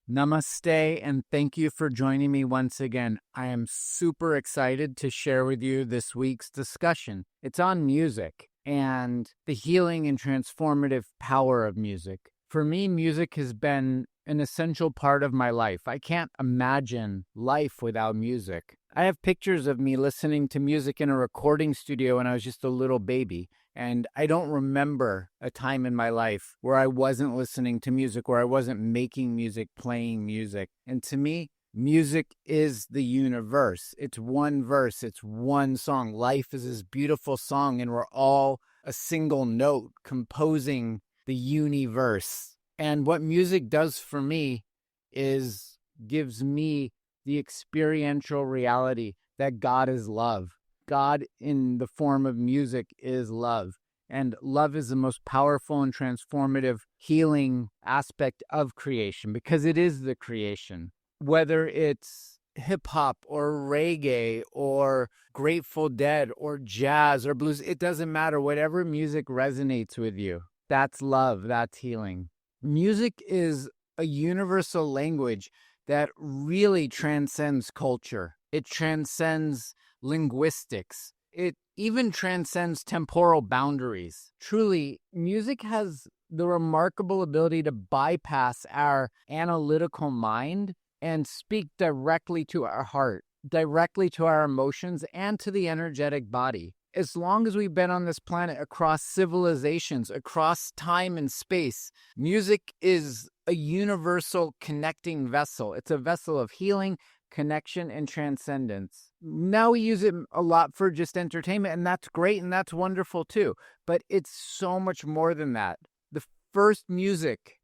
Namaste, and thank you for joining me once again. I am super excited to share with you this week's discussion. It's on music and the healing and transformative power of music. For me, music has been an essential part of my life. I can't imagine life without music. I have pictures of me listening to music in a recording studio when I was just a little baby. And I don't remember a time in my life where I wasn't listening to music, where I wasn't making music, playing music. And to me, music is the universe. It's one verse. It's one song. Life is this beautiful song, and we're all a single note composing the universe. And what music does for me is gives me the experiential reality that God is love. God in the form of music is love. And love is the most powerful and transformative healing aspect of creation because it is the creation. Whether it's hip hop or reggae or Grateful Dead or jazz or blues, it doesn't matter. Whatever music resonates with you, that's love, that's healing. Music is a universal language that really transcends culture. It transcends linguistics. It even transcends temporal boundaries. Truly, music has the remarkable ability to bypass our analytical mind and speak directly to our heart, directly to our emotions, and to the energetic body. As long as we've been on this planet, across civilizations, across time and space, music is a universal connecting vessel. It's a vessel of healing, connection, and transcendence. Now we use it a lot for just entertainment, and that's great and that's wonderful too. But it's so much more than that. The first music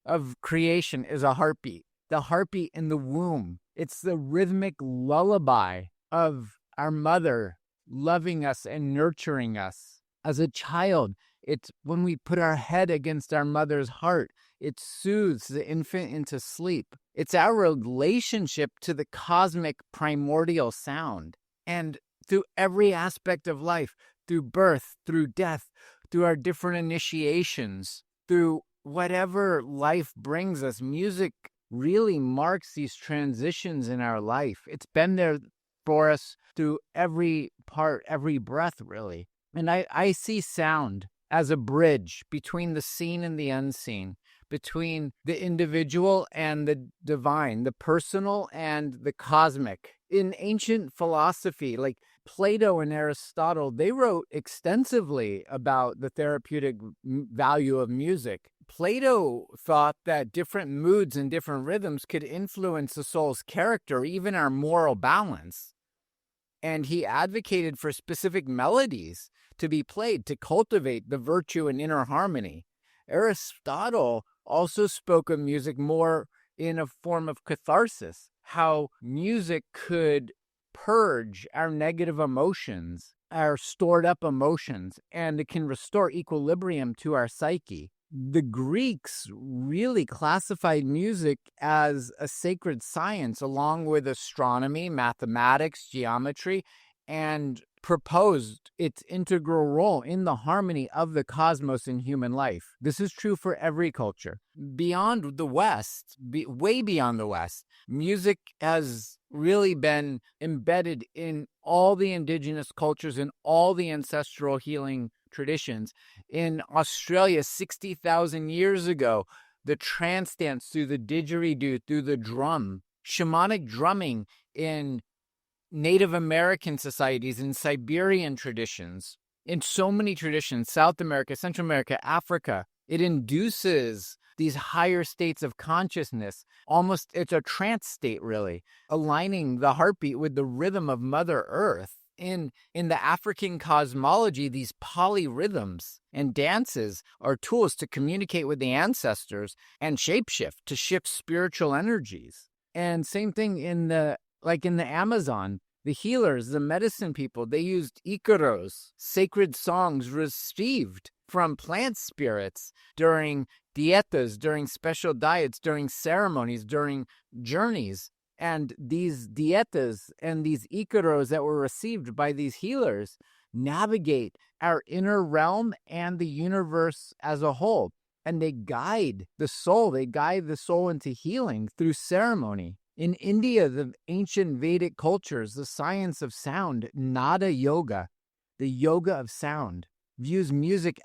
of creation is a heartbeat. The heartbeat in the womb. It's the rhythmic lullaby of our mother loving us and nurturing us. As a child, it's when we put our head against our mother's heart, it soothes the infant into sleep. It's our relationship to the cosmic primordial sound. And through every aspect of life, through birth, through death, through our different initiations, through whatever life brings us, music really marks these transitions in our life. It's been there for us through every part, every breath, really. And I see sound as a bridge between the seen and the unseen, between the individual and the divine, the personal and the cosmic. In ancient philosophy, like Plato and Aristotle, they wrote extensively about the therapeutic value of music. Plato thought that different moods and different rhythms could influence the soul's character, even our moral balance. And he advocated for specific melodies to be played to cultivate the virtue and inner harmony. Aristotle also spoke of music more in a form of catharsis, how music could purge our negative emotions, our stored up emotions, and it can restore equilibrium to our psyche. The Greeks really classified music as a sacred science along with astronomy, mathematics, geometry, and proposed its integral role in the harmony of the cosmos in human life. This is true for every culture. Beyond the West, way beyond the West, music has really been embedded in all the indigenous cultures and all the ancestral healing traditions. In Australia, 60,000 years ago, the trance dance through the didgeridoo, through the drum, shamanic drumming in Native American societies, in Siberian traditions, in so many traditions, South America, Central America, Africa, it induces these higher states of consciousness. Almost, it's a trance state, really, aligning the heartbeat with the rhythm of Mother Earth. In the African cosmology, these polyrhythms and dances are tools to communicate with the ancestors and shapeshift, to shift spiritual energies. And same thing in the Amazon, the healers, the medicine people, they used icaros, sacred songs received from plant spirits during dietas, during special diets, during ceremonies, during journeys. And these dietas and these icaros that were received by these healers navigate our inner realm and the universe as a whole. and they guide the soul. They guide the soul into healing through ceremony. In India, the ancient Vedic cultures, the science of sound, nada yoga, the yoga of sound, views music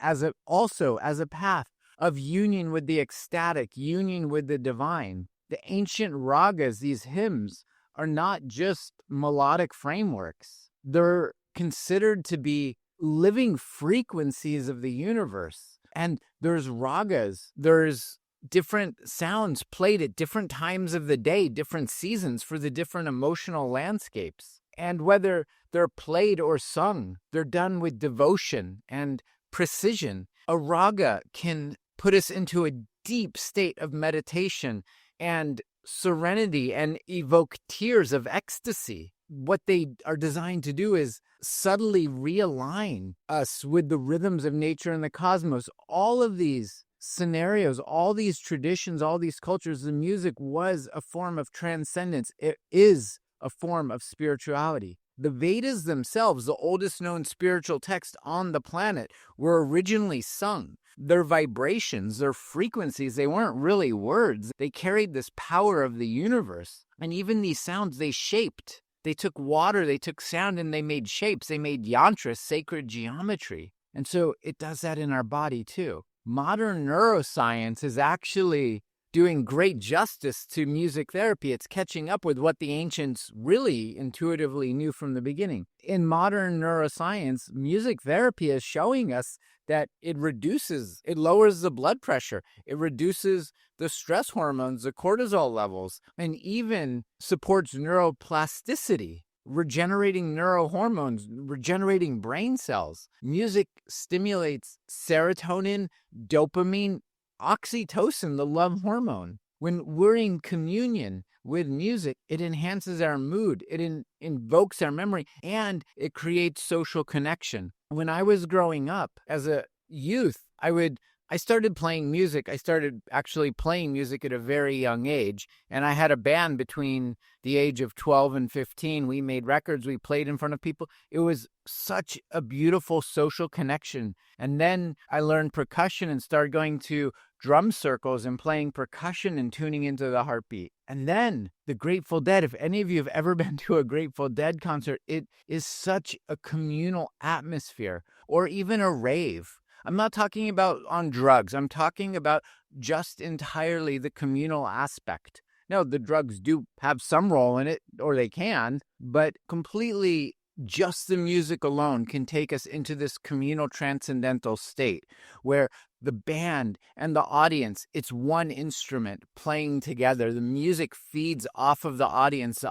also as a path of union with the ecstatic, union with the divine. The ancient ragas, these hymns, are not just melodic frameworks. They're considered to be living frequencies of the universe. And there's ragas, there's different sounds played at different times of the day, different seasons for the different emotional landscapes. And whether they're played or sung, they're done with devotion and precision. A raga can put us into a deep state of meditation and serenity and evoke tears of ecstasy. What they are designed to do is subtly realign us with the rhythms of nature and the cosmos. All of these scenarios, all these traditions, all these cultures, the music was a form of transcendence. It is a form of spirituality. The Vedas themselves, the oldest known spiritual text on the planet, were originally sung. Their vibrations, their frequencies, they weren't really words. They carried this power of the universe. And even these sounds, they shaped. They took water, they took sound, and they made shapes. They made yantras, sacred geometry. And so it does that in our body too. Modern neuroscience is actually doing great justice to music therapy. It's catching up with what the ancients really intuitively knew from the beginning. In modern neuroscience, music therapy is showing us that it lowers the blood pressure, it reduces the stress hormones, the cortisol levels, and even supports neuroplasticity, regenerating neurohormones, regenerating brain cells. Music stimulates serotonin, dopamine, oxytocin, the love hormone. When we're in communion with music, it enhances our mood, it invokes our memory, and it creates social connection. When I was growing up as a youth, I started playing music. I started actually playing music at a very young age, and I had a band between the age of 12 and 15. We made records, we played in front of people. It was such a beautiful social connection. And then I learned percussion and started going to drum circles and playing percussion and tuning into the heartbeat. And then the Grateful Dead, if any of you have ever been to a Grateful Dead concert, it is such a communal atmosphere, or even a rave. I'm not talking about on drugs. I'm talking about just entirely the communal aspect. Now, the drugs do have some role in it, or they can, but completely just the music alone can take us into this communal transcendental state where the band and the audience, it's one instrument playing together. The music feeds off of the audience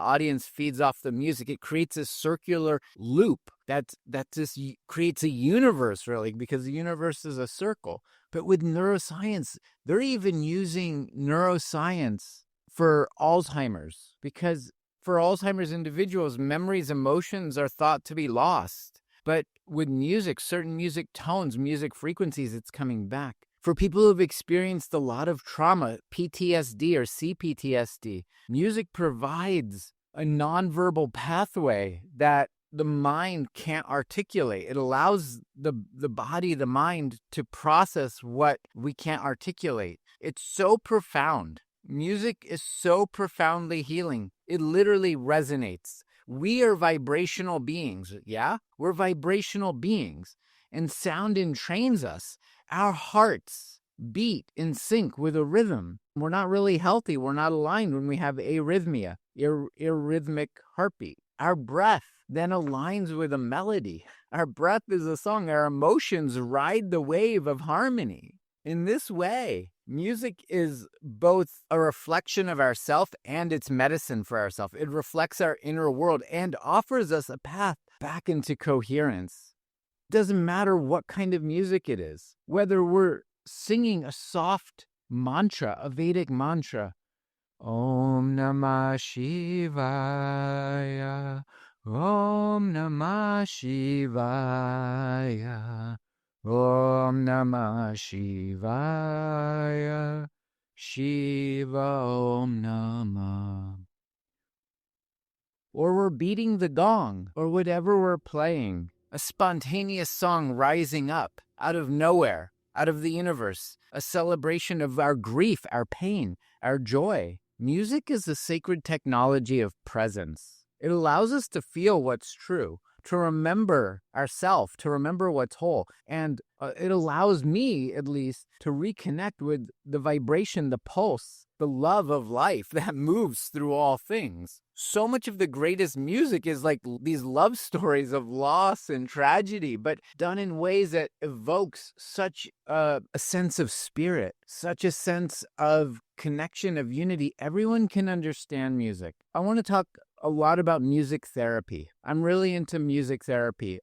feeds off the music. It creates a circular loop that just creates a universe, really, because the universe is a circle. But with neuroscience, they're even using neuroscience for Alzheimer's, because for Alzheimer's individuals, memories, emotions are thought to be lost. But with music, certain music tones, music frequencies, it's coming back. For people who've experienced a lot of trauma, PTSD or CPTSD, music provides a nonverbal pathway that the mind can't articulate. It allows the body, the mind, to process what we can't articulate. It's so profound. Music is so profoundly healing. It literally resonates. We are vibrational beings, yeah? We're vibrational beings, and sound entrains us. Our hearts beat in sync with a rhythm. We're not really healthy. We're not aligned when we have arrhythmia, arrhythmic heartbeat. Our breath then aligns with a melody. Our breath is a song. Our emotions ride the wave of harmony. In this way, music is both a reflection of ourself and it's medicine for ourself. It reflects our inner world and offers us a path back into coherence. It doesn't matter what kind of music it is, whether we're singing a soft mantra, a Vedic mantra, Om Namah Shivaya, Om Namah Shivaya, Om Namah Shivaya, Shiva Om Namah. Or we're beating the gong, or whatever we're playing, a spontaneous song rising up out of nowhere. out of the universe, a celebration of our grief, our pain, our joy. Music is a sacred technology of presence. It allows us to feel what's true, to remember ourselves, to remember what's whole. And it allows me, at least, to reconnect with the vibration, the pulse, the love of life that moves through all things. So much of the greatest music is like these love stories of loss and tragedy, but done in ways that evokes such a sense of spirit, such a sense of connection, of unity. Everyone can understand music. I want to talk a lot about music therapy. I'm really into music therapy.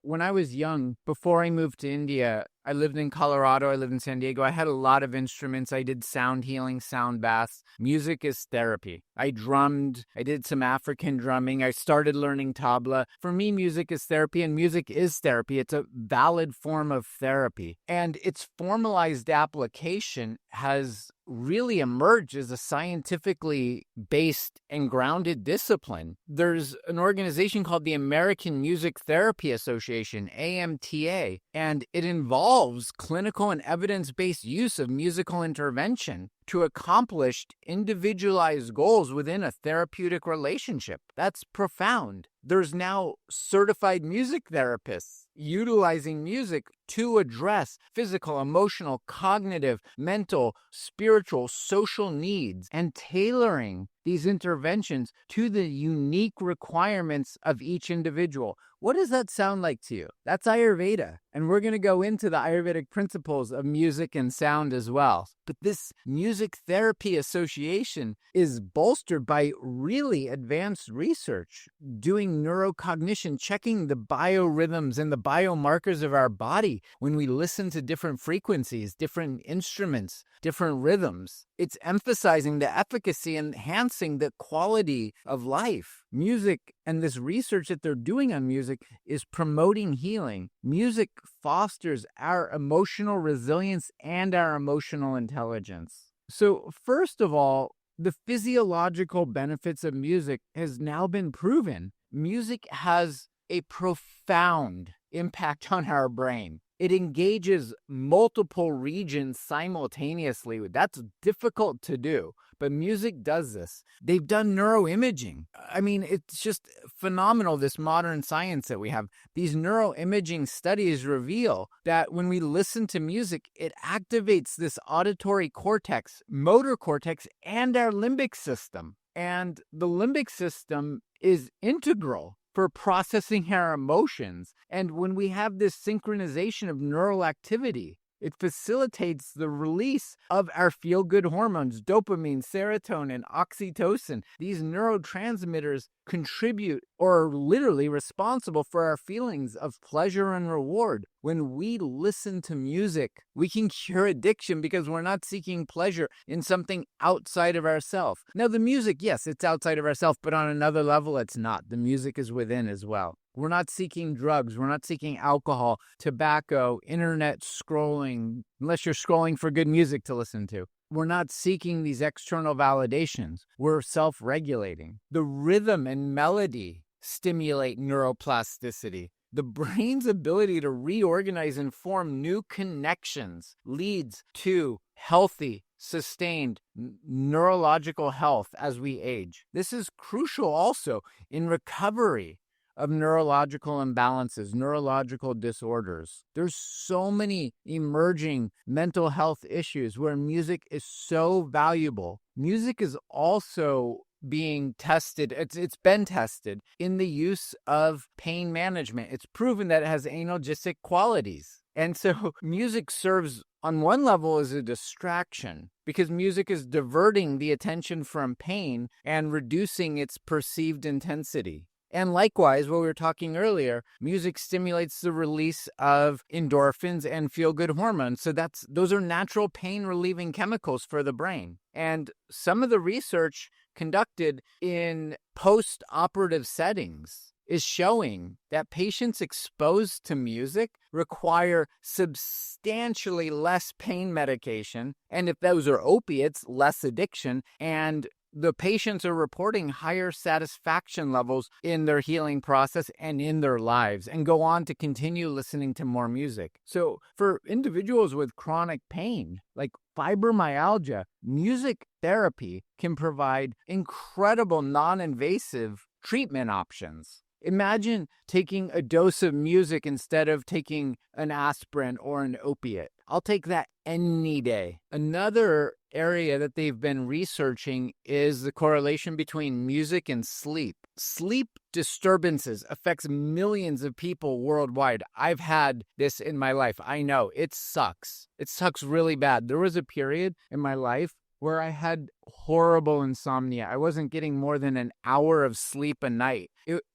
When I was young, before I moved to India, I lived in Colorado, I lived in San Diego. I had a lot of instruments. I did sound healing, sound baths. Music is therapy. I drummed. I did some African drumming. I started learning tabla. For me, music is therapy, and music is therapy. It's a valid form of therapy. And its formalized application has really emerged as a scientifically based and grounded discipline. There's an organization called the American Music Therapy Association, AMTA, and it involves clinical and evidence-based use of musical intervention to accomplish individualized goals within a therapeutic relationship. That's profound. There's now certified music therapists utilizing music to address physical, emotional, cognitive, mental, spiritual, social needs, and tailoring these interventions to the unique requirements of each individual. What does that sound like to you? That's Ayurveda. And we're going to go into the Ayurvedic principles of music and sound as well. But this Music Therapy Association is bolstered by really advanced research, doing neurocognition, checking the biorhythms and the biomarkers of our body when we listen to different frequencies, different instruments, different rhythms. It's emphasizing the efficacy and enhancing the quality of life. Music and this research that they're doing on music is promoting healing. Music fosters our emotional resilience and our emotional intelligence. So first of all, the physiological benefits of music has now been proven. Music has a profound impact on our brain. It engages multiple regions simultaneously. That's difficult to do, but music does this. They've done neuroimaging. I mean, it's just phenomenal, this modern science that we have. These neuroimaging studies reveal that when we listen to music, it activates this auditory cortex, motor cortex, and our limbic system. And the limbic system is integral for processing our emotions. And when we have this synchronization of neural activity, it facilitates the release of our feel-good hormones, dopamine, serotonin, oxytocin. These neurotransmitters contribute or are literally responsible for our feelings of pleasure and reward. When we listen to music, we can cure addiction because we're not seeking pleasure in something outside of ourselves. Now, the music, yes, it's outside of ourselves, but on another level, it's not. The music is within as well. We're not seeking drugs. We're not seeking alcohol, tobacco, internet scrolling, unless you're scrolling for good music to listen to. We're not seeking these external validations. We're self-regulating. The rhythm and melody stimulate neuroplasticity. The brain's ability to reorganize and form new connections leads to healthy, sustained neurological health as we age. This is crucial also in recovery of neurological imbalances, neurological disorders. There's so many emerging mental health issues where music is so valuable. Music is also being tested. It's been tested in the use of pain management. It's proven that it has analgesic qualities. And so music serves on one level as a distraction because music is diverting the attention from pain and reducing its perceived intensity. And likewise, what we were talking earlier, music stimulates the release of endorphins and feel-good hormones. So those are natural pain-relieving chemicals for the brain. And some of the research conducted in post-operative settings is showing that patients exposed to music require substantially less pain medication, and if those are opiates, less addiction, and the patients are reporting higher satisfaction levels in their healing process and in their lives, and go on to continue listening to more music. So for individuals with chronic pain, like fibromyalgia, music therapy can provide incredible non-invasive treatment options. Imagine taking a dose of music instead of taking an aspirin or an opiate. I'll take that any day. Another area that they've been researching is the correlation between music and sleep. Sleep disturbances affects millions of people worldwide. I've had this in my life. I know it sucks. It sucks really bad. There was a period in my life where I had horrible insomnia. I wasn't getting more than an hour of sleep a night.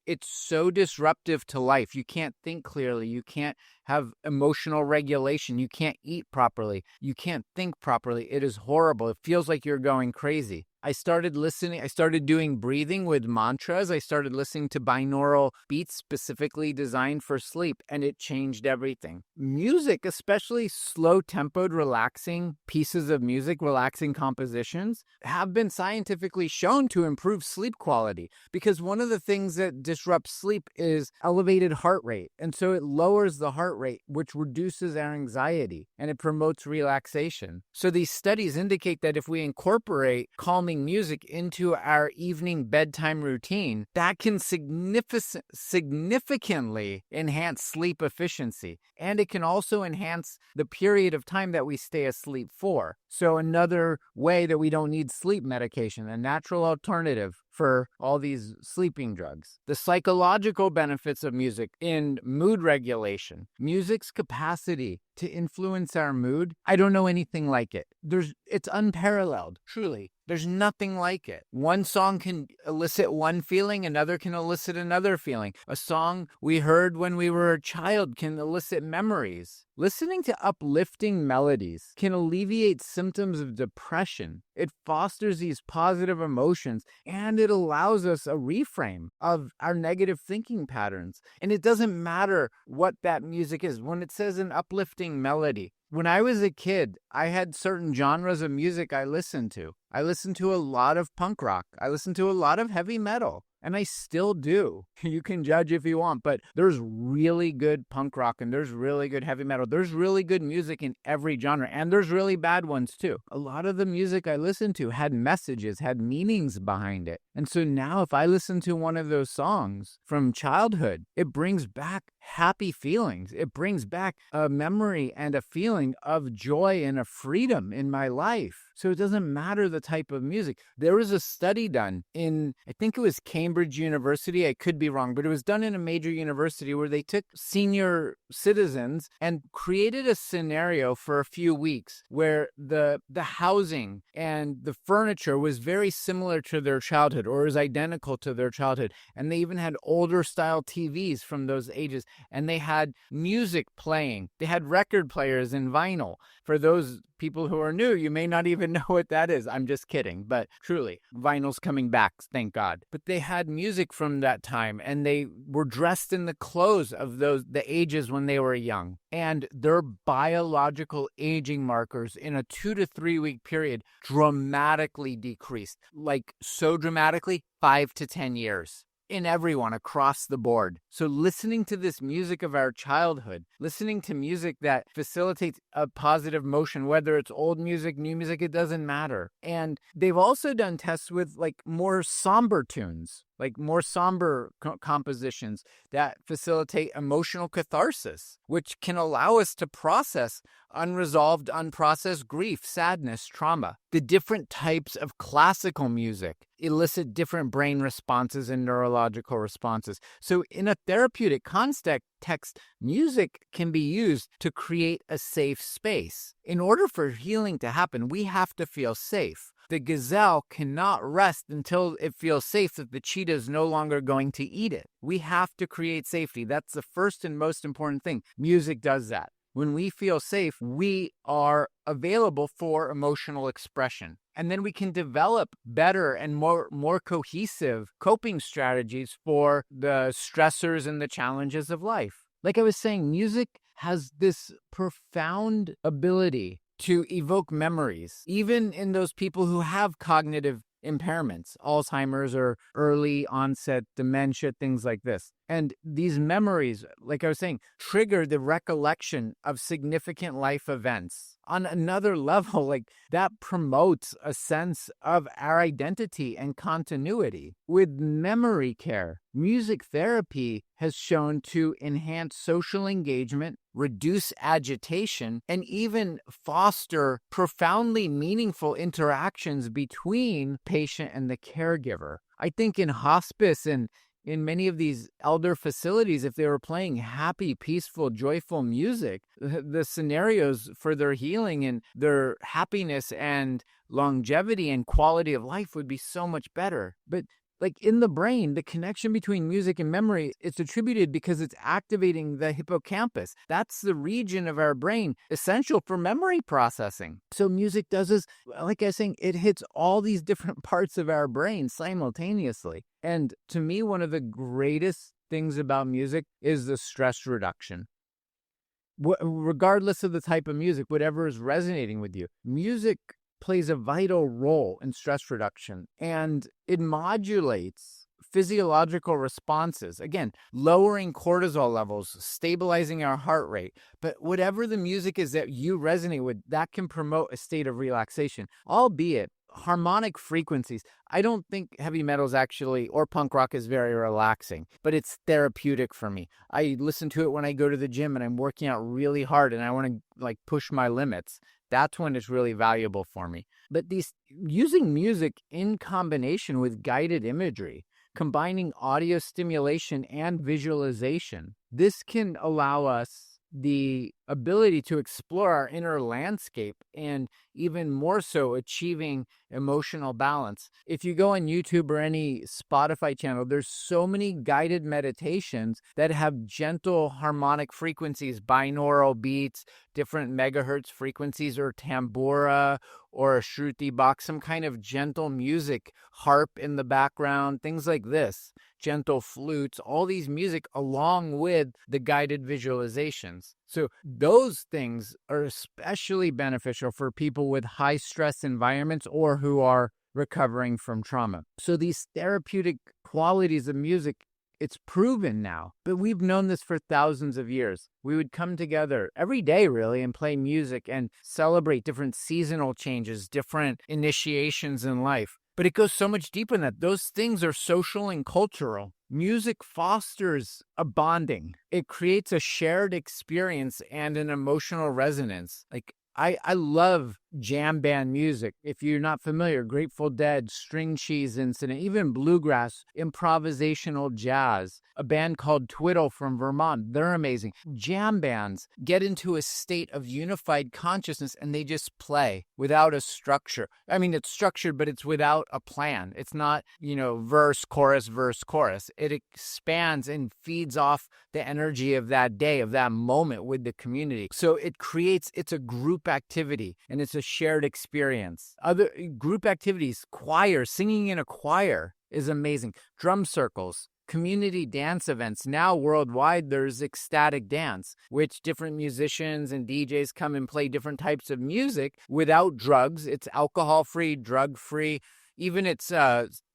It's so disruptive to life. You can't think clearly. You can't have emotional regulation. You can't eat properly. You can't think properly. It is horrible. It feels like you're going crazy. I started doing breathing with mantras. I started listening to binaural beats specifically designed for sleep, and it changed everything. Music, especially slow-tempoed, relaxing pieces of music, relaxing compositions, have been scientifically shown to improve sleep quality, because one of the things that disrupts sleep is elevated heart rate. And so it lowers the heart rate, which reduces our anxiety, and it promotes relaxation. So these studies indicate that if we incorporate calming music into our evening bedtime routine, that can significantly enhance sleep efficiency. And it can also enhance the period of time that we stay asleep for. So another way that we don't need sleep medication, a natural alternative for all these sleeping drugs. The psychological benefits of music in mood regulation. Music's capacity to influence our mood, I don't know anything like it. It's unparalleled, truly. There's nothing like it. One song can elicit one feeling, another can elicit another feeling. A song we heard when we were a child can elicit memories. Listening to uplifting melodies can alleviate symptoms of depression. It fosters these positive emotions, and it allows us a reframe of our negative thinking patterns. And it doesn't matter what that music is. When it says an uplifting melody, when I was a kid, I had certain genres of music I listened to. I listened to a lot of punk rock. I listened to a lot of heavy metal. And I still do. You can judge if you want, but there's really good punk rock and there's really good heavy metal. There's really good music in every genre, and there's really bad ones too. A lot of the music I listened to had messages, had meanings behind it. And so now if I listen to one of those songs from childhood, it brings back happy feelings. It brings back a memory and a feeling of joy and a freedom in my life. So it doesn't matter the type of music. There was a study done in, I think it was Cambridge University. I could be wrong, but it was done in a major university where they took senior citizens and created a scenario for a few weeks where the housing and the furniture was very similar to their childhood, or is identical to their childhood. And they even had older style TVs from those ages, and they had music playing. They had record players and vinyl. For those people who are new, you may not even know what that is. I'm just kidding. But truly, vinyl's coming back, thank God. But they had music from that time, and they were dressed in the clothes of the ages when they were young. And their biological aging markers in a 2 to 3 week period dramatically decreased. Like so dramatically, 5 to 10 years. In everyone across the board. So listening to this music of our childhood, listening to music that facilitates a positive motion, whether it's old music, new music, it doesn't matter. And they've also done tests with like more somber tunes, like more somber compositions that facilitate emotional catharsis, which can allow us to process unresolved, unprocessed grief, sadness, trauma. The different types of classical music elicit different brain responses and neurological responses. So in a therapeutic context, music can be used to create a safe space. In order for healing to happen, we have to feel safe. The gazelle cannot rest until it feels safe that the cheetah is no longer going to eat it. We have to create safety. That's the first and most important thing. Music does that. When we feel safe, we are available for emotional expression. And then we can develop better and more cohesive coping strategies for the stressors and the challenges of life. Like I was saying, music has this profound ability to evoke memories, even in those people who have cognitive impairments, Alzheimer's or early onset dementia, things like this. And these memories, like I was saying, trigger the recollection of significant life events. On another level, like that promotes a sense of our identity and continuity. With memory care, music therapy has shown to enhance social engagement, reduce agitation, and even foster profoundly meaningful interactions between patient and the caregiver. I think in hospice and in many of these elder facilities, if they were playing happy, peaceful, joyful music, the scenarios for their healing and their happiness and longevity and quality of life would be so much better. But like in the brain, the connection between music and memory, it's attributed because it's activating the hippocampus. That's the region of our brain essential for memory processing. So music does this, like I was saying, it hits all these different parts of our brain simultaneously. And to me, one of the greatest things about music is the stress reduction. Regardless of the type of music, whatever is resonating with you, music plays a vital role in stress reduction, and it modulates physiological responses. Again, lowering cortisol levels, stabilizing our heart rate. But whatever the music is that you resonate with, that can promote a state of relaxation, albeit harmonic frequencies. I don't think heavy metal is actually, or punk rock is very relaxing, but it's therapeutic for me. I listen to it when I go to the gym and I'm working out really hard and I want to like push my limits. That's when it's really valuable for me. But using music in combination with guided imagery, combining audio stimulation and visualization, this can allow us the ability to explore our inner landscape and even more so achieving emotional balance. If you go on YouTube or any Spotify channel, there's so many guided meditations that have gentle harmonic frequencies, binaural beats, different megahertz frequencies, or tambura or a shruti box, some kind of gentle music, harp in the background, things like this, gentle flutes, all these music along with the guided visualizations. So those things are especially beneficial for people with high stress environments or who are recovering from trauma. So these therapeutic qualities of music, it's proven now, but we've known this for thousands of years. We would come together every day, really, and play music and celebrate different seasonal changes, different initiations in life. But it goes so much deeper than that. Those things are social and cultural. Music fosters a bonding. It creates a shared experience and an emotional resonance. Like, I love jam band music. If you're not familiar, Grateful Dead, String Cheese Incident, even bluegrass, improvisational jazz, a band called Twiddle from Vermont. They're amazing. Jam bands get into a state of unified consciousness and they just play without a structure. I mean, it's structured, but it's without a plan. It's not, verse, chorus, verse, chorus. It expands and feeds off the energy of that day, of that moment with the community. So it's a group activity and it's a shared experience. Other group activities, choir, singing in a choir is amazing. Drum circles, community dance events. Now worldwide, there's ecstatic dance, which different musicians and DJs come and play different types of music without drugs. It's alcohol-free, drug-free. Even it's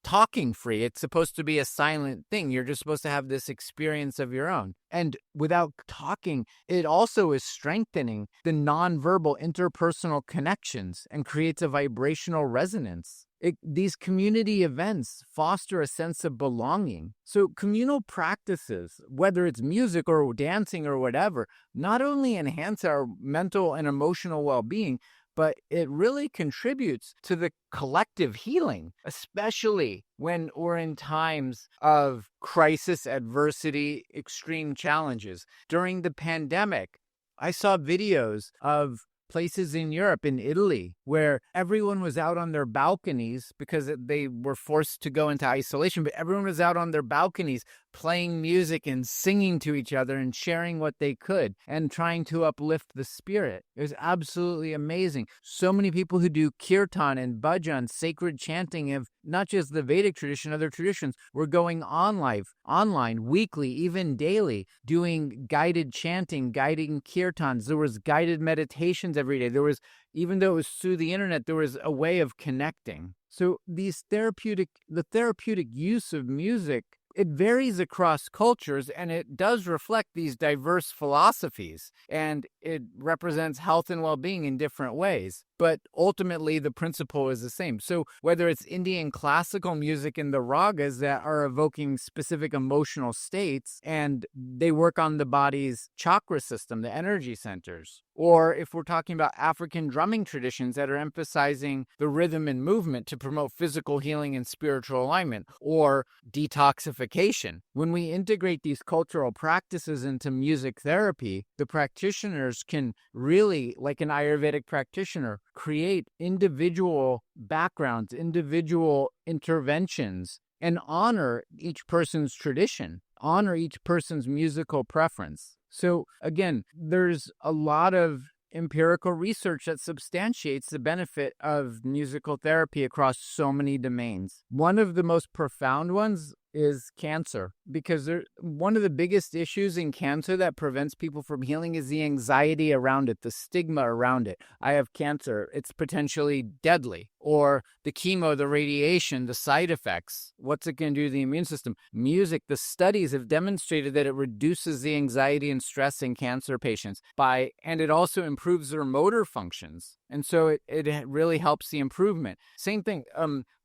talking free. It's supposed to be a silent thing. You're just supposed to have this experience of your own. And without talking, it also is strengthening the nonverbal interpersonal connections and creates a vibrational resonance. These community events foster a sense of belonging. So communal practices, whether it's music or dancing or whatever, not only enhance our mental and emotional well-being, but it really contributes to the collective healing, especially when we're in times of crisis, adversity, extreme challenges. During the pandemic, I saw videos of places in Europe, in Italy, where everyone was out on their balconies because they were forced to go into isolation, but everyone was out on their balconies playing music and singing to each other and sharing what they could and trying to uplift the spirit. It was absolutely amazing. So many people who do kirtan and bhajan, sacred chanting of not just the Vedic tradition, other traditions, were going online, weekly, even daily, doing guided chanting, guiding kirtans. There was guided meditations every day. There was, even though it was through the internet, there was a way of connecting. So the therapeutic use of music, it varies across cultures, and it does reflect these diverse philosophies, and it represents health and well-being in different ways. But ultimately, the principle is the same. So whether it's Indian classical music and the ragas that are evoking specific emotional states, and they work on the body's chakra system, the energy centers, or if we're talking about African drumming traditions that are emphasizing the rhythm and movement to promote physical healing and spiritual alignment, or detoxification. When we integrate these cultural practices into music therapy, the practitioners can really, like an Ayurvedic practitioner, create individual backgrounds, individual interventions, and honor each person's tradition, honor each person's musical preference. So again, there's a lot of empirical research that substantiates the benefit of musical therapy across so many domains. One of the most profound ones is cancer, because one of the biggest issues in cancer that prevents people from healing is the anxiety around it, the stigma around it. I have cancer, it's potentially deadly. Or the chemo, the radiation, the side effects, what's it going to do to the immune system? Music, the studies have demonstrated that it reduces the anxiety and stress in cancer patients and it also improves their motor functions. And so it really helps the improvement. Same thing,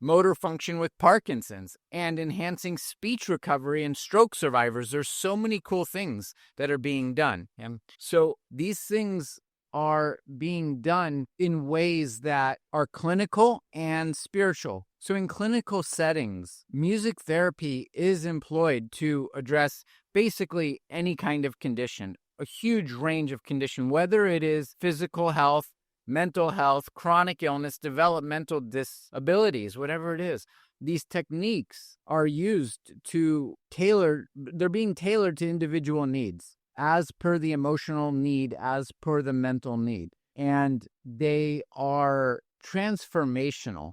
motor function with Parkinson's, and enhancing speech recovery in stroke survivors. There's so many cool things that are being done. And so these things are being done in ways that are clinical and spiritual. So in clinical settings, music therapy is employed to address basically any kind of condition, a huge range of condition, whether it is physical health, mental health, chronic illness, developmental disabilities, whatever it is. These techniques are used they're being tailored to individual needs, as per the emotional need, as per the mental need. And they are transformational.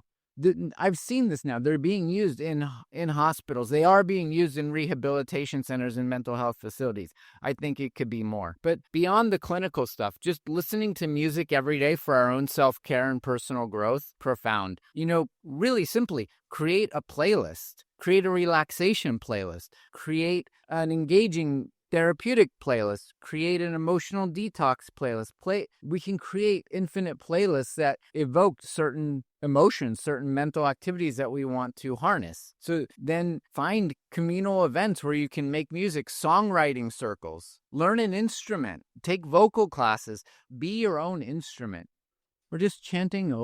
I've seen this now. They're being used in hospitals. They are being used in rehabilitation centers and mental health facilities. I think it could be more. But beyond the clinical stuff, just listening to music every day for our own self-care and personal growth, profound. Really simply, create a playlist. Create a relaxation playlist. Create an engaging therapeutic playlist, create an emotional detox playlist. We can create infinite playlists that evoke certain emotions, certain mental activities that we want to harness. So then find communal events where you can make music, songwriting circles, learn an instrument, take vocal classes, be your own instrument. We're just chanting Om.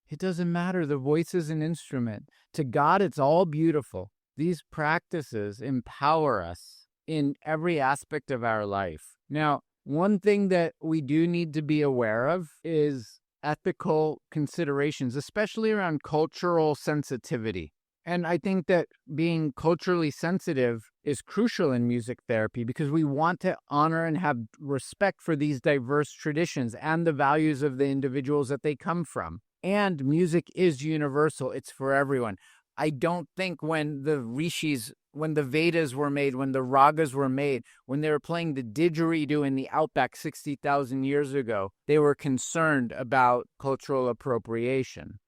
It doesn't matter. The voice is an instrument. To God, it's all beautiful. These practices empower us in every aspect of our life. Now, one thing that we do need to be aware of is ethical considerations, especially around cultural sensitivity. And I think that being culturally sensitive is crucial in music therapy, because we want to honor and have respect for these diverse traditions and the values of the individuals that they come from. And music is universal. It's for everyone. I don't think when the rishis, when the Vedas were made, when the ragas were made, when they were playing the didgeridoo in the outback 60,000 years ago, they were concerned about cultural appropriation.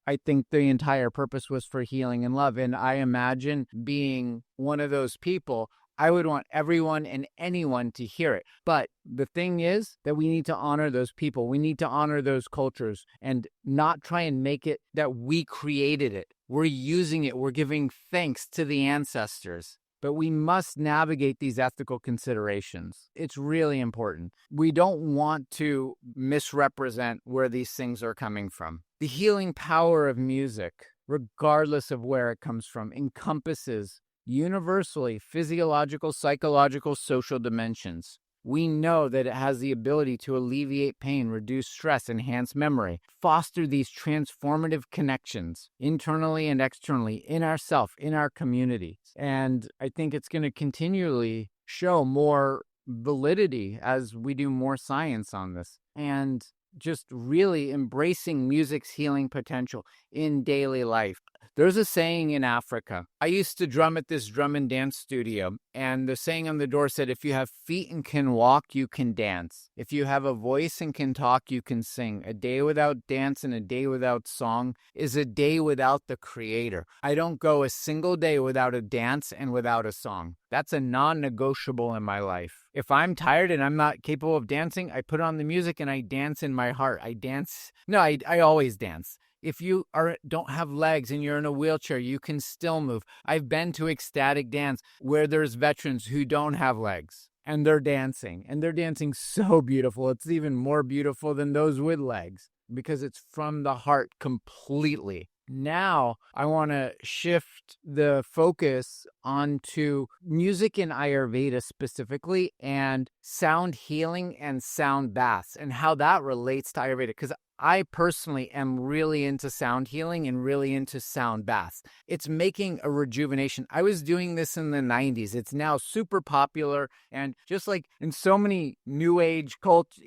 I think the entire purpose was for healing and love. And I imagine being one of those people, I would want everyone and anyone to hear it. But the thing is that we need to honor those people. We need to honor those cultures and not try and make it that we created it. We're using it. We're giving thanks to the ancestors. But we must navigate these ethical considerations. It's really important. We don't want to misrepresent where these things are coming from. The healing power of music, regardless of where it comes from, encompasses universally physiological, psychological, social dimensions. We know that it has the ability to alleviate pain, reduce stress, enhance memory, foster these transformative connections internally and externally in ourself, in our community. And I think it's going to continually show more validity as we do more science on this. And just really embracing music's healing potential in daily life. There's a saying in Africa. I used to drum at this drum and dance studio, and the saying on the door said, if you have feet and can walk, you can dance. If you have a voice and can talk, you can sing. A day without dance and a day without song is a day without the creator. I don't go a single day without a dance and without a song. That's a non-negotiable in my life. If I'm tired and I'm not capable of dancing, I put on the music and I dance in my heart. I always dance. If you don't have legs and you're in a wheelchair, you can still move. I've been to ecstatic dance where there's veterans who don't have legs and they're dancing. And they're dancing so beautiful. It's even more beautiful than those with legs because it's from the heart completely. Now, I want to shift the focus onto music in Ayurveda specifically and sound healing and sound baths and how that relates to Ayurveda. Because I personally am really into sound healing and really into sound baths. It's making a rejuvenation. I was doing this in the 90s. It's now super popular. And just like in so many new age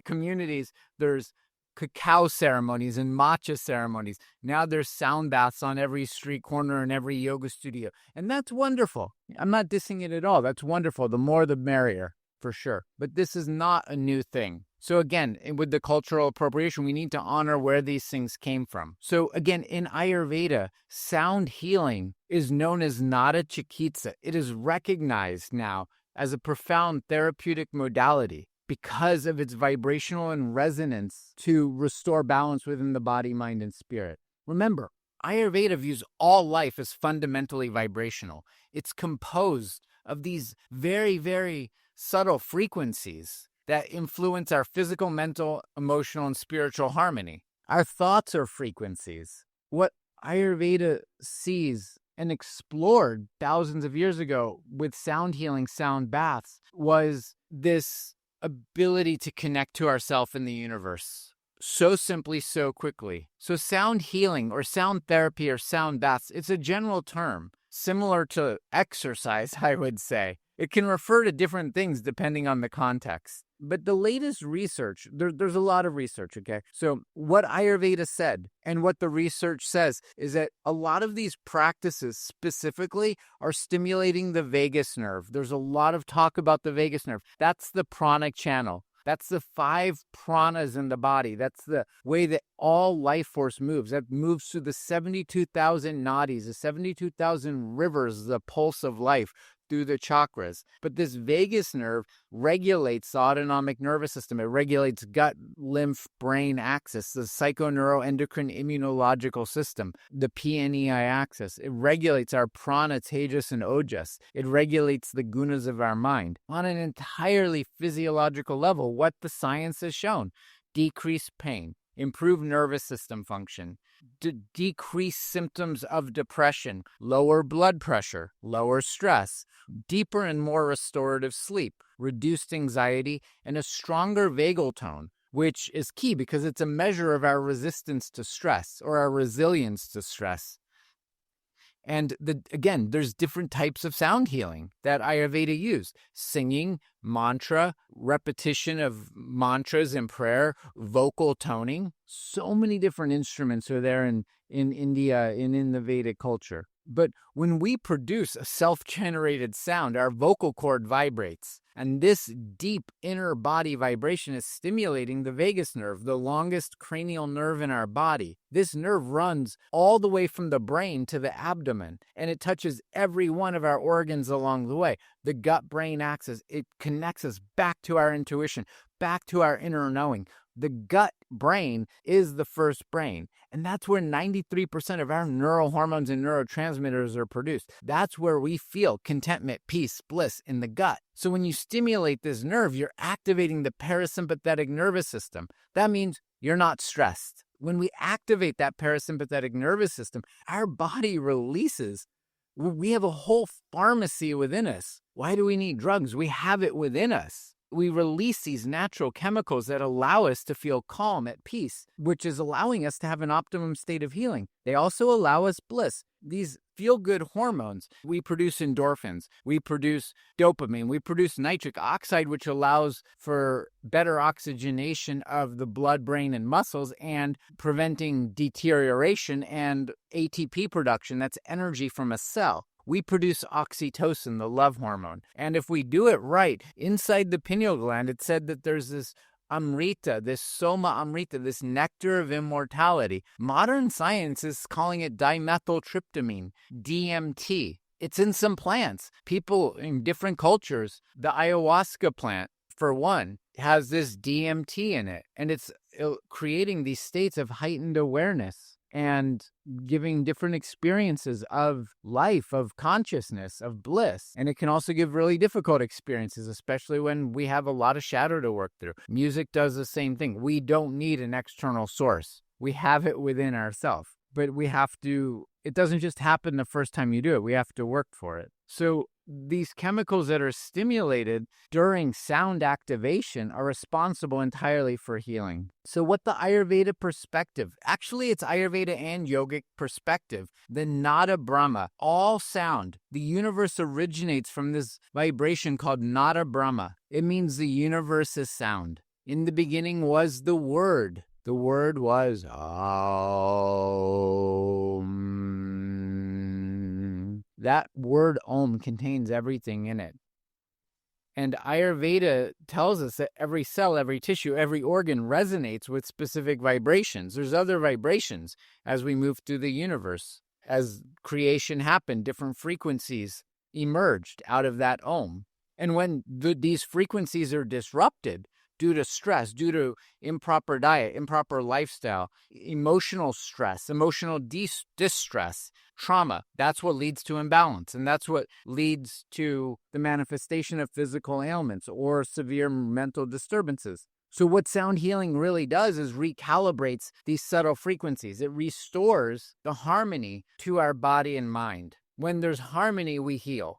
communities, there's cacao ceremonies and matcha ceremonies. Now there's sound baths on every street corner and every yoga studio. And that's wonderful. I'm not dissing it at all. That's wonderful. The more the merrier, for sure. But this is not a new thing. So again, with the cultural appropriation, we need to honor where these things came from. So again, in Ayurveda, sound healing is known as Nada Chikitsa. It is recognized now as a profound therapeutic modality because of its vibrational and resonance to restore balance within the body, mind, and spirit. Remember, Ayurveda views all life as fundamentally vibrational. It's composed of these very, very subtle frequencies that influence our physical, mental, emotional, and spiritual harmony. Our thoughts are frequencies. What Ayurveda sees and explored thousands of years ago with sound healing, sound baths, was this ability to connect to ourself in the universe so simply, so quickly. So sound healing or sound therapy or sound baths, it's a general term similar to exercise, I would say. It can refer to different things depending on the context. But the latest research, there's a lot of research, okay? So what Ayurveda said and what the research says is that a lot of these practices specifically are stimulating the vagus nerve. There's a lot of talk about the vagus nerve. That's the pranic channel. That's the 5 pranas in the body. That's the way that all life force moves. That moves through the 72,000 nadis, the 72,000 rivers, the pulse of life through the chakras. But this vagus nerve regulates the autonomic nervous system. It regulates gut, lymph, brain axis, the psychoneuroendocrine immunological system, the PNEI axis. It regulates our prana, tejas, and ojas. It regulates the gunas of our mind. On an entirely physiological level, what the science has shown: decrease pain, improve nervous system function, decrease symptoms of depression, lower blood pressure, lower stress, deeper and more restorative sleep, reduced anxiety, and a stronger vagal tone, which is key because it's a measure of our resistance to stress or our resilience to stress. And again, there's different types of sound healing that Ayurveda use: singing, mantra, repetition of mantras in prayer, vocal toning. So many different instruments are there in India and in the Vedic culture. But when we produce a self-generated sound, our vocal cord vibrates. And this deep inner body vibration is stimulating the vagus nerve, the longest cranial nerve in our body. This nerve runs all the way from the brain to the abdomen, and it touches every one of our organs along the way. The gut-brain axis, it connects us back to our intuition, back to our inner knowing. The gut brain is the first brain, and that's where 93% of our neural hormones and neurotransmitters are produced. That's where we feel contentment, peace, bliss, in the gut. So when you stimulate this nerve, you're activating the parasympathetic nervous system. That means you're not stressed. When we activate that parasympathetic nervous system, our body releases. We have a whole pharmacy within us. Why do we need drugs? We have it within us. we release these natural chemicals that allow us to feel calm, at peace, which is allowing us to have an optimum state of healing. They also allow us bliss. These feel-good hormones. We produce endorphins. We produce dopamine. We produce nitric oxide, which allows for better oxygenation of the blood, brain, and muscles, and preventing deterioration and ATP production. That's energy from a cell. We produce oxytocin, the love hormone. And if we do it right, inside the pineal gland, it said that there's this amrita, this soma amrita, this nectar of immortality. Modern science is calling it dimethyltryptamine, DMT. It's in some plants. People in different cultures, the ayahuasca plant, for one, has this DMT in it. And it's creating these states of heightened awareness and giving different experiences of life, of consciousness, of bliss. And it can also give really difficult experiences, especially when we have a lot of shadow to work through. Music does the same thing. We don't need an external source. We have it within ourselves. But we have to, it doesn't just happen the first time you do it. We have to work for it. So these chemicals that are stimulated during sound activation are responsible entirely for healing. So what the Ayurveda perspective, actually it's Ayurveda and yogic perspective, the Nada Brahma, all sound, the universe originates from this vibration called Nada Brahma. It means the universe is sound. In the beginning was the Word. The Word was Om. That word Om contains everything in it. And Ayurveda tells us that every cell, every tissue, every organ resonates with specific vibrations. There's other vibrations as we move through the universe. As creation happened, different frequencies emerged out of that Om. And when these frequencies are disrupted, due to stress, due to improper diet, improper lifestyle, emotional stress, emotional distress, trauma. That's what leads to imbalance. And that's what leads to the manifestation of physical ailments or severe mental disturbances. So what sound healing really does is recalibrates these subtle frequencies. It restores the harmony to our body and mind. When there's harmony, we heal.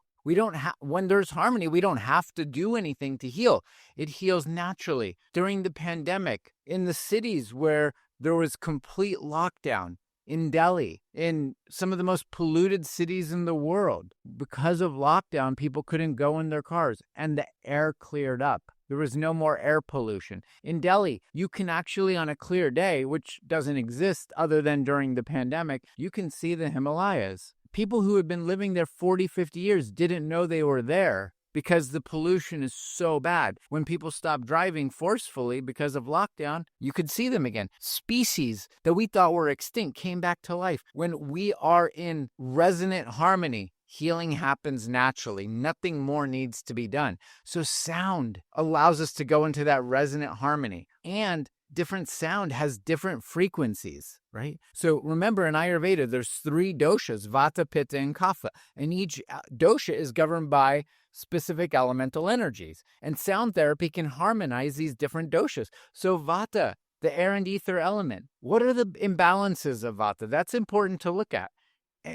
When there's harmony, we don't have to do anything to heal. It heals naturally. During the pandemic, in the cities where there was complete lockdown, in Delhi, in some of the most polluted cities in the world, because of lockdown, people couldn't go in their cars and the air cleared up. There was no more air pollution. In Delhi, you can actually, on a clear day, which doesn't exist other than during the pandemic, you can see the Himalayas. People who had been living there 40, 50 years didn't know they were there because the pollution is so bad. When people stopped driving forcefully because of lockdown, you could see them again. Species that we thought were extinct came back to life. When we are in resonant harmony, healing happens naturally. Nothing more needs to be done. So sound allows us to go into that resonant harmony. And different sound has different frequencies, right? So remember, in Ayurveda, there's 3 doshas, vata, pitta, and kapha. And each dosha is governed by specific elemental energies. And sound therapy can harmonize these different doshas. So vata, the air and ether element. What are the imbalances of vata? That's important to look at.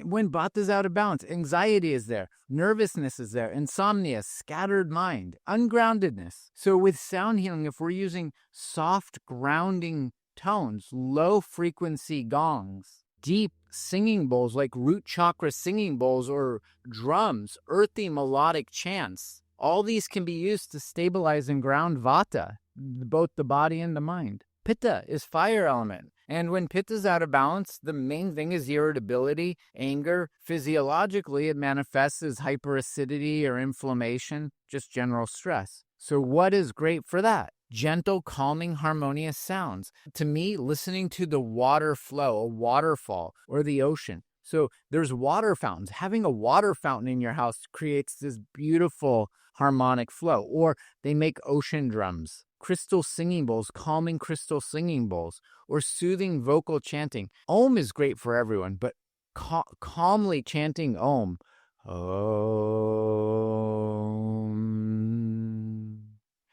When vata is out of balance, anxiety is there, nervousness is there, insomnia, scattered mind, ungroundedness. So with sound healing, if we're using soft grounding tones, low frequency gongs, deep singing bowls like root chakra singing bowls or drums, earthy melodic chants, all these can be used to stabilize and ground vata, both the body and the mind. Pitta is fire element. And when pitta is out of balance, the main thing is irritability, anger. Physiologically, it manifests as hyperacidity or inflammation, just general stress. So what is great for that? Gentle, calming, harmonious sounds. To me, listening to the water flow, a waterfall, or the ocean. So there's water fountains. Having a water fountain in your house creates this beautiful harmonic flow. Or they make ocean drums. Crystal singing bowls, calming crystal singing bowls, or soothing vocal chanting. Om is great for everyone, but calmly chanting Om. Om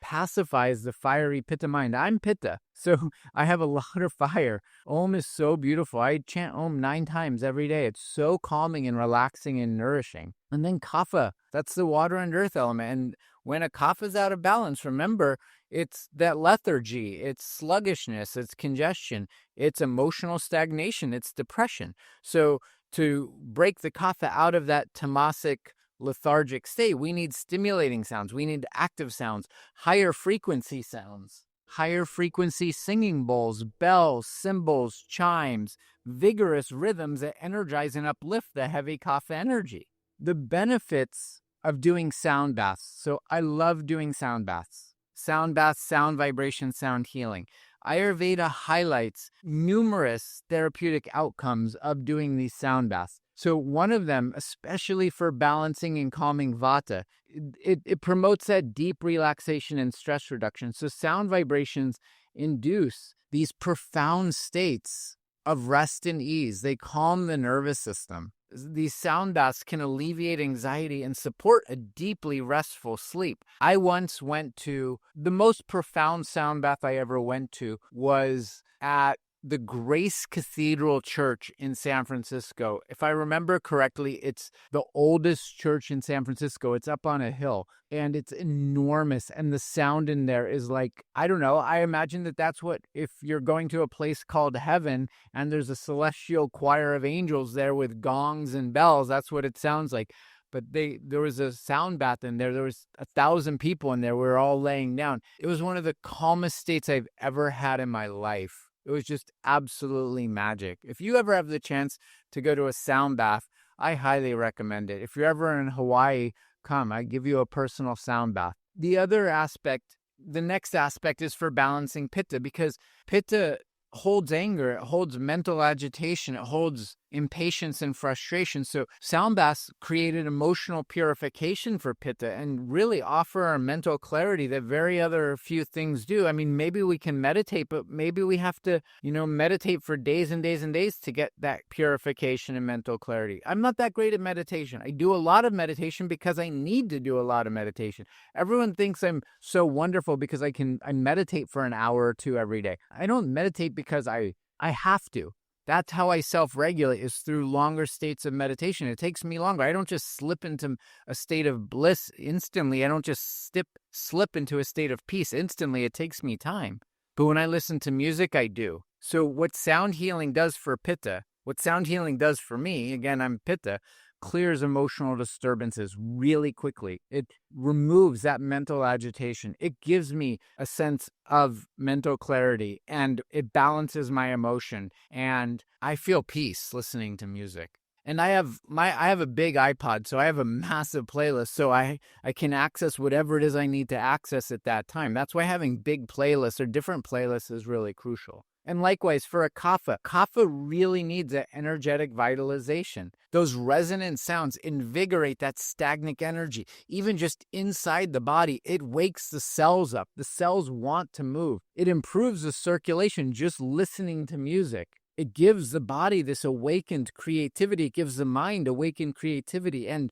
pacifies the fiery pitta mind. I'm pitta, so I have a lot of fire. Om is so beautiful. I chant Om 9 times every day. It's so calming and relaxing and nourishing. And then kapha, that's the water and earth element. And When a kapha is out of balance, remember, it's that lethargy, it's sluggishness, it's congestion, it's emotional stagnation, it's depression. So to break the kapha out of that tamasic, lethargic state, we need stimulating sounds, we need active sounds, higher frequency sounds, higher frequency singing bowls, bells, cymbals, chimes, vigorous rhythms that energize and uplift the heavy kapha energy. The benefits of doing sound baths. So I love doing sound baths. Sound baths, sound vibration, sound healing. Ayurveda highlights numerous therapeutic outcomes of doing these sound baths. So one of them, especially for balancing and calming vata, it promotes that deep relaxation and stress reduction. So sound vibrations induce these profound states of rest and ease. They calm the nervous system. These sound baths can alleviate anxiety and support a deeply restful sleep. I once went to, the most profound sound bath I ever went to was at the Grace Cathedral Church in San Francisco. If I remember correctly, it's the oldest church in San Francisco. It's up on a hill and it's enormous. And the sound in there is like, I don't know, I imagine that that's what, if you're going to a place called heaven and there's a celestial choir of angels there with gongs and bells, that's what it sounds like. But there was a sound bath in there. There was 1,000 people in there. We were all laying down. It was one of the calmest states I've ever had in my life. It was just absolutely magic. If you ever have the chance to go to a sound bath, I highly recommend it. If you're ever in Hawaii, come. I give you a personal sound bath. The other aspect, the next aspect is for balancing pitta, because pitta holds anger, it holds mental agitation, it holds impatience and frustration. So sound baths create an emotional purification for pitta and really offer our mental clarity that very other few things do. I mean, maybe we can meditate, but maybe we have to, meditate for days and days and days to get that purification and mental clarity. I'm not that great at meditation. I do a lot of meditation because I need to do a lot of meditation. Everyone thinks I'm so wonderful because I meditate for an hour or two every day. I don't meditate because I have to. That's how I self-regulate, is through longer states of meditation. It takes me longer. I don't just slip into a state of bliss instantly. I don't just slip into a state of peace instantly. It takes me time. But when I listen to music, I do. So what sound healing does for pitta, what sound healing does for me, again, I'm pitta, clears emotional disturbances really quickly. It removes that mental agitation. It gives me a sense of mental clarity and it balances my emotion. And I feel peace listening to music. And I have a big iPod, so I have a massive playlist, so I can access whatever it is I need to access at that time. That's why having big playlists or different playlists is really crucial. And likewise, for a kapha really needs an energetic vitalization. Those resonant sounds invigorate that stagnant energy. Even just inside the body, it wakes the cells up. The cells want to move. It improves the circulation just listening to music. It gives the body this awakened creativity. It gives the mind awakened creativity and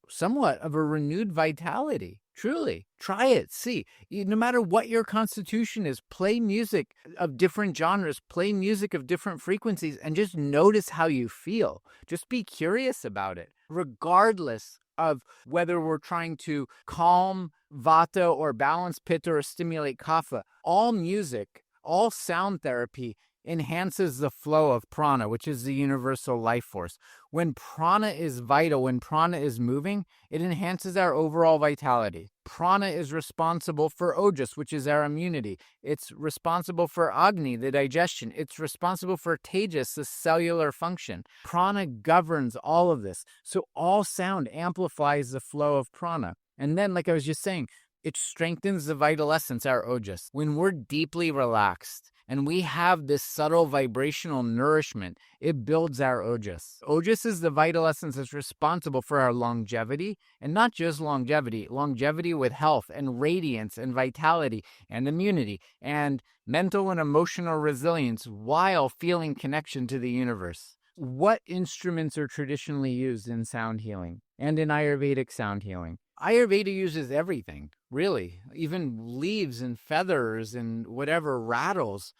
somewhat of a renewed vitality. Truly, try it. See, no matter what your constitution is, play music of different genres, play music of different frequencies, and just notice how you feel. Just be curious about it, regardless of whether we're trying to calm vata or balance pitta or stimulate kapha. All music, all sound therapy enhances the flow of prana, which is the universal life force. When prana is vital, when prana is moving, it enhances our overall vitality. Prana is responsible for ojas, which is our immunity. It's responsible for agni, the digestion. It's responsible for tejas, the cellular function. Prana governs all of this. So all sound amplifies the flow of prana. And then, like I was just saying, it strengthens the vital essence, our ojas. When we're deeply relaxed and we have this subtle vibrational nourishment, it builds our ojas. Ojas is the vital essence that's responsible for our longevity, and not just longevity with health and radiance and vitality and immunity and mental and emotional resilience while feeling connection to the universe. What instruments are traditionally used in sound healing and in Ayurvedic sound healing? Ayurveda uses everything, really, even leaves and feathers and whatever rattles,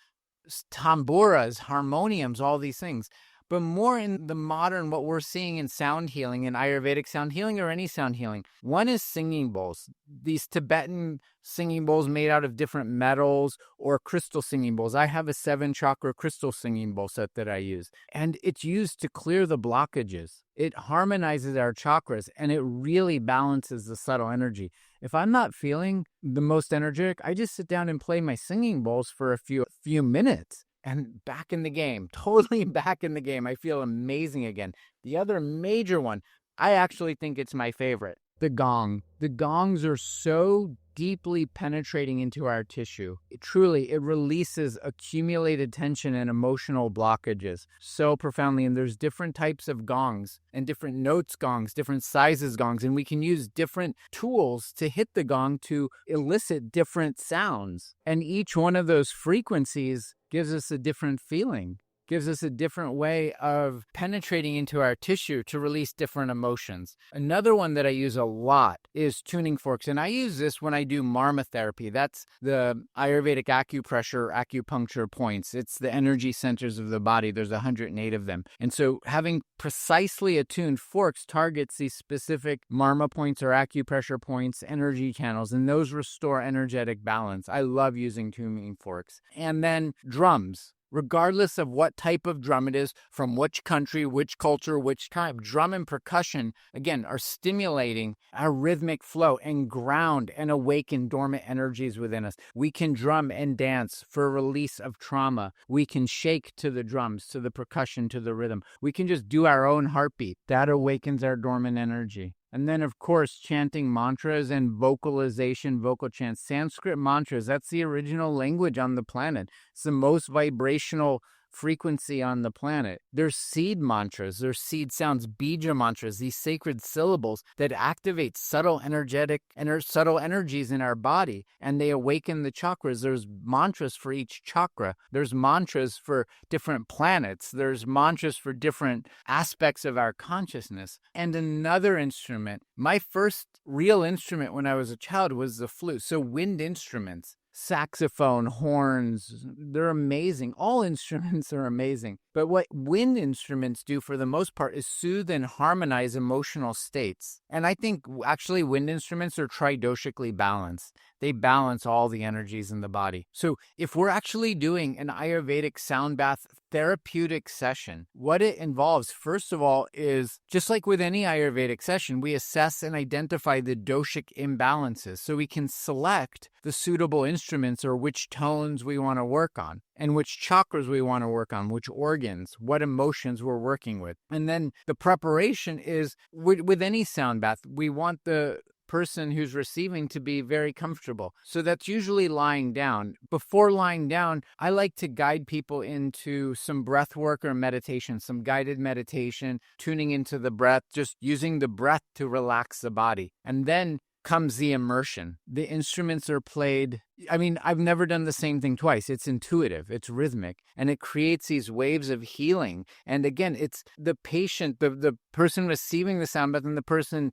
tamburas, harmoniums, all these things. but more in the modern, what we're seeing in sound healing, in Ayurvedic sound healing or any sound healing. One is singing bowls. These Tibetan singing bowls made out of different metals, or crystal singing bowls. I have a 7-chakra crystal singing bowl set that I use, and it's used to clear the blockages. It harmonizes our chakras, and it really balances the subtle energy. If I'm not feeling the most energetic, I just sit down and play my singing bowls for a few minutes, and back in the game, totally back in the game. I feel amazing again. The other major one, I actually think it's my favorite, the gong. The gongs are so deeply penetrating into our tissue. It releases accumulated tension and emotional blockages so profoundly. And there's different types of gongs and different notes gongs, different sizes gongs, and we can use different tools to hit the gong to elicit different sounds. And each one of those frequencies gives us a different feeling, gives us a different way of penetrating into our tissue to release different emotions. Another one that I use a lot is tuning forks, and I use this when I do marma therapy. That's the Ayurvedic acupuncture points. It's the energy centers of the body. There's 108 of them. And so having precisely attuned forks targets these specific marma points or acupressure points, energy channels, and those restore energetic balance. I love using tuning forks. And then drums. Regardless of what type of drum it is, from which country, which culture, which time, drum and percussion, again, are stimulating our rhythmic flow and ground and awaken dormant energies within us. We can drum and dance for release of trauma. We can shake to the drums, to the percussion, to the rhythm. We can just do our own heartbeat. That awakens our dormant energy. And then, of course, chanting mantras and vocalization, vocal chants. Sanskrit mantras, that's the original language on the planet. It's the most vibrational frequency on the planet. There's seed mantras, there's seed sounds, bija mantras, these sacred syllables that activate subtle energies in our body, and they awaken the chakras. There's mantras for each chakra. There's mantras for different planets. There's mantras for different aspects of our consciousness. And another instrument, my first real instrument when I was a child was the flute. So wind instruments, saxophone, horns, they're amazing. All instruments are amazing. But what wind instruments do for the most part is soothe and harmonize emotional states. And I think actually wind instruments are tridoshically balanced. They balance all the energies in the body. So if we're actually doing an Ayurvedic sound bath therapeutic session, what it involves, first of all, is just like with any Ayurvedic session, we assess and identify the doshic imbalances so we can select the suitable instruments or which tones we want to work on and which chakras we want to work on, which organs, what emotions we're working with. And then the preparation is with any sound bath, we want the person who's receiving to be very comfortable. So that's usually lying down. Before lying down, I like to guide people into some breath work or meditation, some guided meditation, tuning into the breath, just using the breath to relax the body. And then comes the immersion. The instruments are played. I mean, I've never done the same thing twice. It's intuitive, it's rhythmic, and it creates these waves of healing. And again, it's the patient, the person receiving the sound bath and the person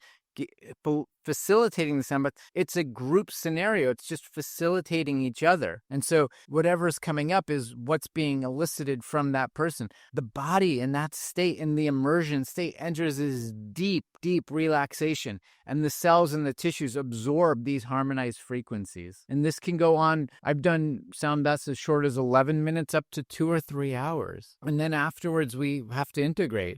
facilitating the sound bath. It's a group scenario. It's just facilitating each other. And so whatever's coming up is what's being elicited from that person. The body in that state, in the immersion state, enters this deep, deep relaxation. And the cells and the tissues absorb these harmonized frequencies. And this can go on. I've done sound baths as short as 11 minutes up to 2 or 3 hours. And then afterwards, we have to integrate.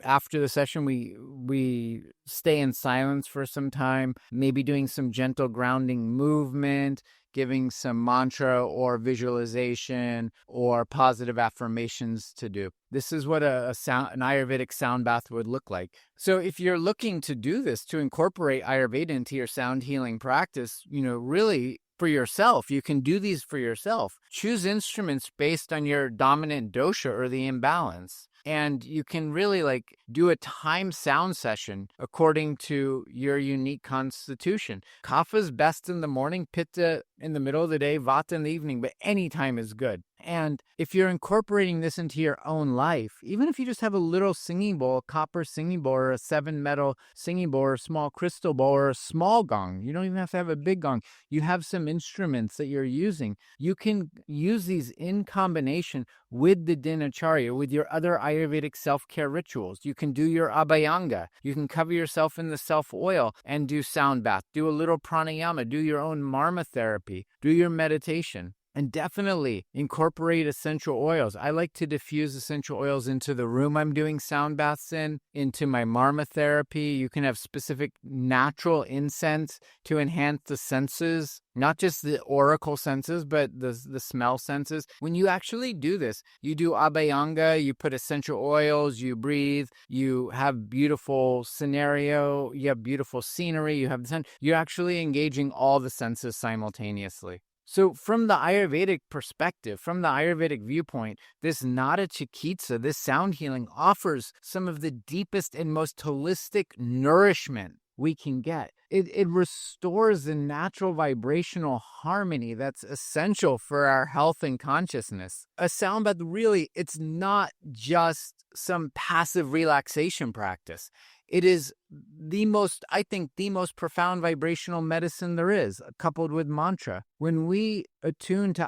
After the session, we stay in silence for some time, maybe doing some gentle grounding movement, giving some mantra or visualization or positive affirmations to do. This is what an Ayurvedic sound bath would look like. So if you're looking to do this, to incorporate Ayurveda into your sound healing practice, really for yourself, you can do these for yourself. Choose instruments based on your dominant dosha or the imbalance. And you can really do a time sound session according to your unique constitution. Kapha is best in the morning, Pitta in the middle of the day, Vata in the evening, but any time is good. And if you're incorporating this into your own life, even if you just have a little singing bowl, a copper singing bowl, or a 7-metal singing bowl, or a small crystal bowl, or a small gong, you don't even have to have a big gong. You have some instruments that you're using. You can use these in combination with the dinacharya, with your other Ayurvedic self-care rituals. You can do your abhyanga. You can cover yourself in the self-oil and do sound bath. Do a little pranayama. Do your own marma therapy. Do your meditation. And definitely incorporate essential oils. I like to diffuse essential oils into the room I'm doing sound baths in, into my marma therapy. You can have specific natural incense to enhance the senses, not just the aurical senses, but the smell senses. When you actually do this, you do abhyanga, you put essential oils, you breathe, you have beautiful scenario, you have beautiful scenery, you have the sun. You're actually engaging all the senses simultaneously. So from the Ayurvedic perspective, from the Ayurvedic viewpoint, this Nada Chikitsa, this sound healing, offers some of the deepest and most holistic nourishment we can get. It restores the natural vibrational harmony that's essential for our health and consciousness. A sound bath, really, it's not just some passive relaxation practice. It is the most profound vibrational medicine there is, coupled with mantra. When we attune to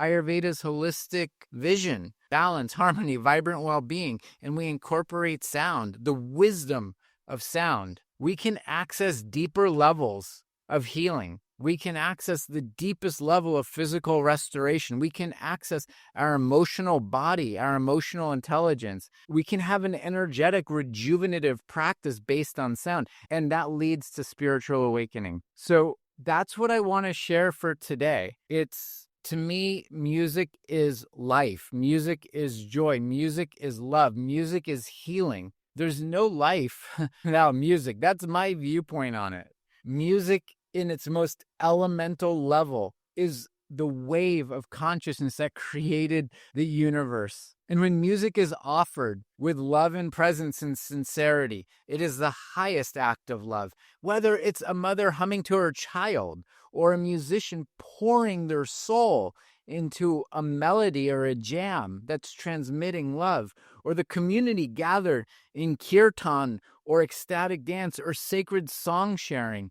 Ayurveda's holistic vision, balance, harmony, vibrant well-being, and we incorporate sound, the wisdom of sound, we can access deeper levels of healing. We can access the deepest level of physical restoration. We can access our emotional body, our emotional intelligence. We can have an energetic, rejuvenative practice based on sound, and that leads to spiritual awakening. So that's what I want to share for today. To me, music is life. Music is joy. Music is love. Music is healing. There's no life without music. That's my viewpoint on it. Music in its most elemental level is the wave of consciousness that created the universe. And when music is offered with love and presence and sincerity, it is the highest act of love. Whether it's a mother humming to her child or a musician pouring their soul into a melody or a jam that's transmitting love, or the community gathered in kirtan or ecstatic dance or sacred song sharing,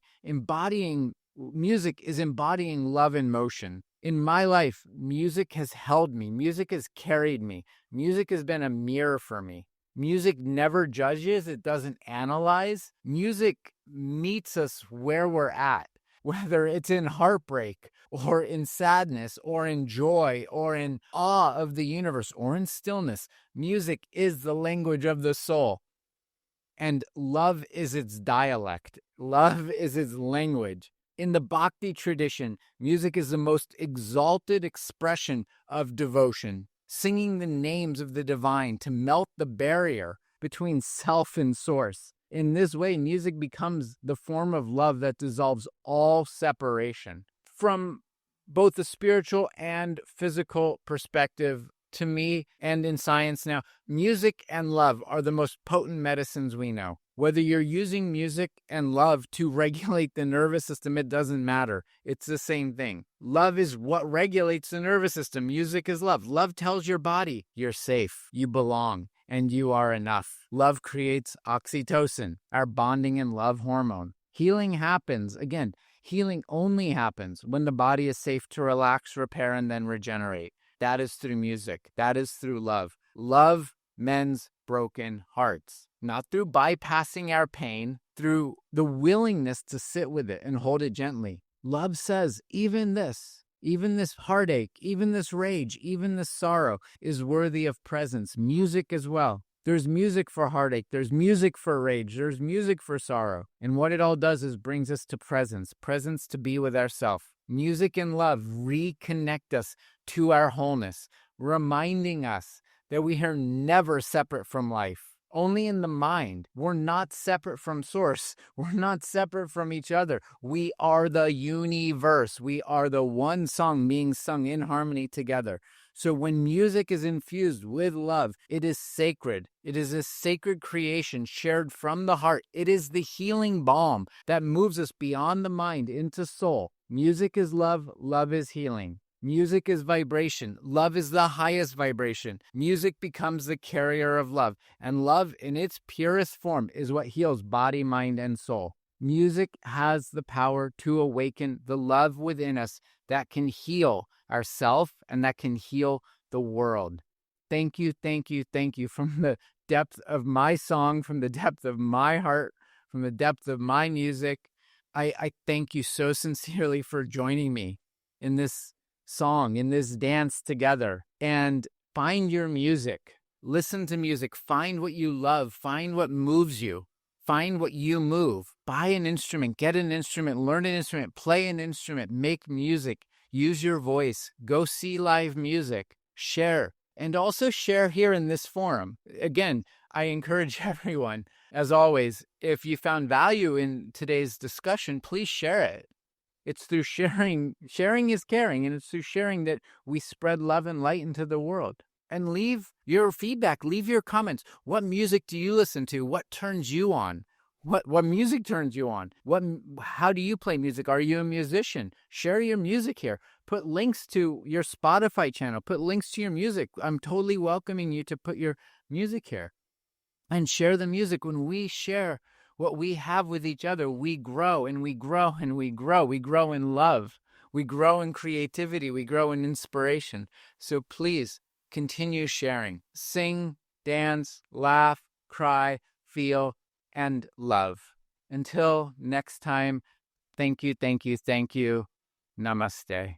music is embodying love in motion. In my life, music has held me. Music has carried me. Music has been a mirror for me. Music never judges. It doesn't analyze. Music meets us where we're at, whether it's in heartbreak or in sadness or in joy or in awe of the universe or in stillness. Music is the language of the soul. And love is its dialect. Love is its language. In the Bhakti tradition, music is the most exalted expression of devotion, singing the names of the divine to melt the barrier between self and source. In this way, music becomes the form of love that dissolves all separation. From both the spiritual and physical perspective, to me and in science now, music and love are the most potent medicines we know. Whether you're using music and love to regulate the nervous system, it doesn't matter. It's the same thing. Love is what regulates the nervous system. Music is love. Love tells your body you're safe, you belong, and you are enough. Love creates oxytocin, our bonding and love hormone. Healing happens, again, healing only happens when the body is safe to relax, repair, and then regenerate. That is through music. That is through love. Love mends broken hearts, not through bypassing our pain, through the willingness to sit with it and hold it gently. Love says, even this heartache, even this rage, even this sorrow is worthy of presence. Music as well. There's music for heartache. There's music for rage. There's music for sorrow. And what it all does is brings us to presence to be with ourselves. Music and love reconnect us to our wholeness, reminding us that we are never separate from life. Only in the mind. We're not separate from source. We're not separate from each other. We are the universe. We are the one song being sung in harmony together. So when music is infused with love, it is sacred. It is a sacred creation shared from the heart. It is the healing balm that moves us beyond the mind into soul. Music is love. Love is healing. Music is vibration. Love is the highest vibration. Music becomes the carrier of love, and love in its purest form is what heals body, mind, and soul. Music has the power to awaken the love within us that can heal ourself and that can heal the world. Thank you, thank you, thank you from the depth of my song, from the depth of my heart, from the depth of my music. I thank you so sincerely for joining me in this song, in this dance together. And find your music. Listen to music. Find what you love. Find what moves you. Find what you move. Buy an instrument. Get an instrument. Learn an instrument. Play an instrument. Make music. Use your voice. Go see live music. Share. And also share here in this forum. Again, I encourage everyone, as always, if you found value in today's discussion, please share it. It's through sharing. Sharing is caring, and it's through sharing that we spread love and light into the world. And leave your feedback. Leave your comments. What music do you listen to? What turns you on? What music turns you on? How do you play music? Are you a musician? Share your music here. Put links to your Spotify channel. Put links to your music. I'm totally welcoming you to put your music here. And share the music. When we share what we have with each other, we grow and we grow and we grow. We grow in love. We grow in creativity. We grow in inspiration. So please continue sharing. Sing, dance, laugh, cry, feel, and love. Until next time, thank you, thank you, thank you. Namaste.